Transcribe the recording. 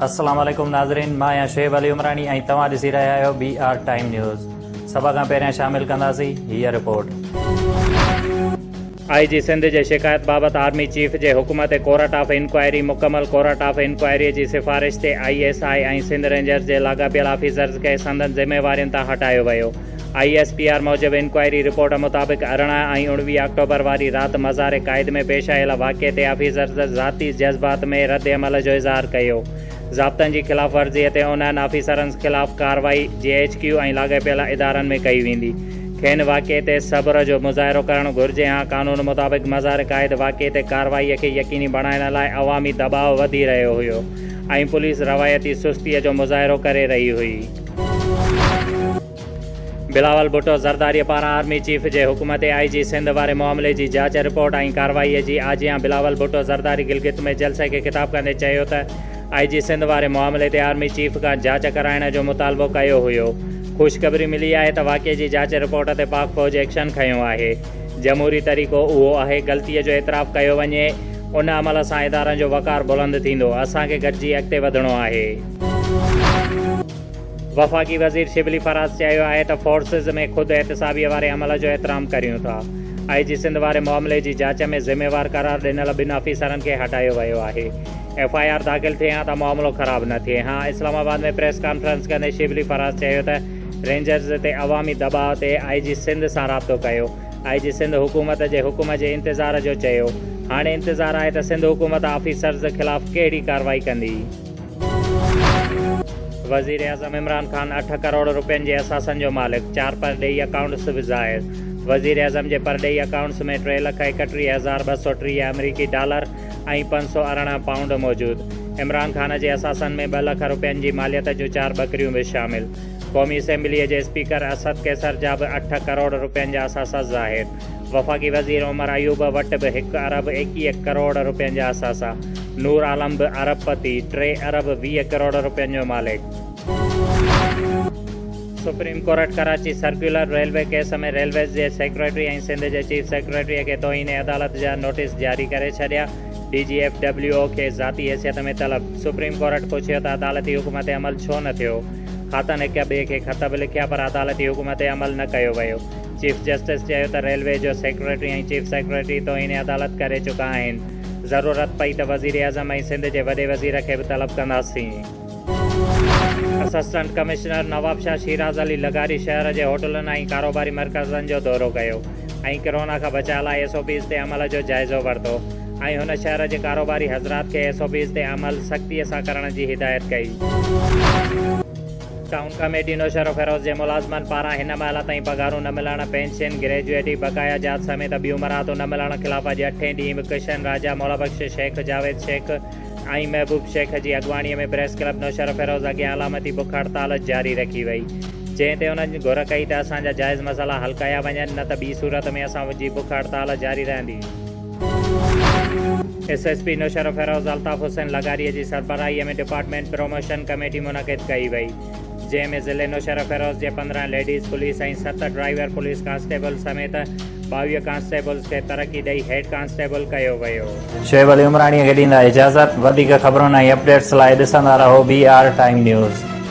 अस्सलाम वालेकुम नाज़रीन, मां आहियां शुएब अली उमरानी ऐं तव्हां ॾिसी रहिया आहियो BR टाइम न्यूज़। सभ खां पहिरियां शामिल कंदासीं हीअ रिपोर्ट। IG सिंध जे शिकायत बाबति आर्मी चीफ जे हुकुम ते कोर्ट ऑफ इंक्वायरी मुकमल कोर्ट ऑफ इंक्वायरी जी सिफ़ारिश ते ISI ऐं सिंध रेंजर्स जे लाॻापियल ऑफिसर्स खे संदनि ज़िम्मेवारियुनि तां हटायो वियो। ISPR मूजिबि इंक्वायरी रिपोर्ट मुताबिक़ 18 ऐं 19 अक्टूबर वारी राति मज़ार क़ाइद में पेश आयल वाक़े ते ऑफिसर्स ज़ाती जज़्बात में रद्द अमल जो इज़हार कयो। ज़ाब्तनि जी ख़िलाफ़ वर्ज़ीअ ते उन्हनि ऑफिसरनि ख़िलाफ़ कार्रवाई GHQ ऐं लाॻापियल इदारनि में कई वेंदी। खेनि वाक़े ते सब्र जो मुज़ाहिरो करणु घुरिजे। कानून मुताबिक़ मज़ार क़ाइद वाक़े ते कार्रवाईअ खे यकीनी बणाइण लाइ अवामी दबाव वधी रहियो हुयो ऐं पुलिस रवायती सुस्तीअ जो मुज़ाहिरो करे रही हुई। बिलावल भुट्टो ज़रदारी पारां आर्मी चीफ जे हुकुम ते IG सिंध वारे मामले जी जांच रिपोर्ट ऐं कार्रवाईअ जी आजियां बिलावल भुट्टो ज़रदारी गिलगित में जलसे खे ख़िताब कंदे चयो त IG सिंध वारे मामले ते आर्मी चीफ खां जांच कराइण जो मुतालबो कयो हुयो। ख़ुशख़बरी मिली आहे त वाक़े जी जांच रिपोर्ट ते पाक फ़ौज एक्शन खंयो आहे। जमहूरी तरीक़ो उहो आहे ग़लतीअ जो एतिराफ़ कयो वञे। उन अमल सां इदारनि जो वक़ार बुलंद थींदो। असांखे गॾिजी अॻिते वधिणो आहे। वफ़ाक़ी वज़ीर शिबली फराज़ चयो आहे त फोर्सिस में ख़ुदि एहतिसाबीअ वारे अमल जो एतिराम करियूं था। IG सिंध वारे मामले जी जांच में ज़िम्मेवार करार ॾिनल ॿिनि ऑफिसरनि खे हटायो वियो आहे। FIR दाख़िल थिए हा त मामिलो ख़राब न थिए हा। इस्लामाबाद में प्रेस कॉन्फ्रेंस कंदे शिबली फराज़ चयो त रेंजर्स ते अवामी दबाव ते IG सिंध सां राब्तो कयो। IG सिंध हुकूमत जे हुकुम जे इंतज़ार जो चयो। हाणे इंतज़ारु आहे त सिंध हुकूमत ऑफिसर्स ख़िलाफ़ कहिड़ी कार्रवाई कंदी। वज़ीर आज़म इमरान ख़ान 8 करोड़ रुपयनि जे असासनि जो मालिक, 4 परॾेही अकाउंट्स बि ज़ाहिर। वज़ीर आज़म जे परॾेही अकाउंट्स में 3,31,230 अमरीकी डॉलर ऐं 518 पाउंड मौजूदु। इमरान ख़ान जे असासनि में 2 लख रुपयनि जी मालियत जूं 4 बकरियूं बि शामिल। क़ौमी असेंबलीअ जे स्पीकर असद कैसर जा बि 8 करोड़ रुपयनि जा असासा ज़ाहिर। वफ़ाक़ी वज़ीर उमर अयूब वटि बि 1 अरब 21 करोड़ रुपयनि जा असासा। नूर आलम बि अरबपति, 3 अरब 20 करोड़ रुपयनि जो मालिक। Supreme court Karachi circular railway case में रेलवेज़ जे सेक्रेटरी ऐं सिंध जे चीफ सेक्रेटरीअ खे तौहीन अदालत जा नोटिस जारी करे छॾिया। DGFWO खे ज़ाती हैसियत में तलब। सुप्रीम कोर्ट पुछियो त अदालती हुकुम ते अमल छो न थियो। खातनि हिक ॿिए खे ख़त बि लिखिया पर अदालती हुकुम ते अमल न कयो वियो। चीफ जस्टिस चयो त रेलवे जो सेक्रेटरी ऐं चीफ सेक्रेटरी तौहीन अदालत करे चुका आहिनि। ज़रूरत पई त वज़ीर आज़म ऐं सिंध जे वॾे वज़ीर खे बि तलब कंदासीं। Assistant commissioner Nawab Shah Shiraz Ali लगारी शहर जे होटलनि ऐं कारोबारी मर्कज़नि जो दौरो कयो ऐं कोरोना खां बचाव लाइ SOPs ते अमल जो जाइज़ो वरितो ऐं हुन शहर जे कारोबारी हज़रात खे SOPs ते अमल सख़्तीअ सां करण जी हिदायत कई। टाउन कमेटी नौशरो फेरोज़ जे मुलाज़मनि पारां हिन महिल ताईं पघारूं न मिलण, पेंशन, ग्रेजुएटी, बक़ाया जात समेत ॿियूं मराहतूं न मिलण ख़िलाफ़ अॼु 8 ॾींहुं बि किशन राजा, मौलाबख्श शेख, जावेद शेख ऐं महबूब शेख जी अॻुवाणीअ में प्रेस क्लब नौशरो फेरोज़ अॻियां अलामती बुख हड़ताल जारी रखी वई, जंहिं ते उन्हनि घुर कई त असांजा जाइज़ मसइला हल कया वञनि, न त ॿी सूरत में असां जी बुख हड़ताल जारी रहंदी। SSP नौशरो फेरोज़ अल्ताफ़ हुसैन लगारीअ जी सरबराहीअ में डिपार्टमेंट प्रमोशन कमेटी मुनक़िद कई वई, जंहिं में ज़िले नौशरो फेरोज़ जे 15 लेडीज़ पुलिस ऐं 7 ड्राइवर पुलिस कांस्टेबल समेत 22 कांस्टेबल्स खे तरक़ी ॾेई हेड कांस्टेबल कयो वियो। शुएब अली उमराणीअ खे ॾींदा इजाज़त। वधीक ख़बरुनि ऐं अपडेट्स लाइ ॾिसंदा रहो BR टाइम न्यूज़।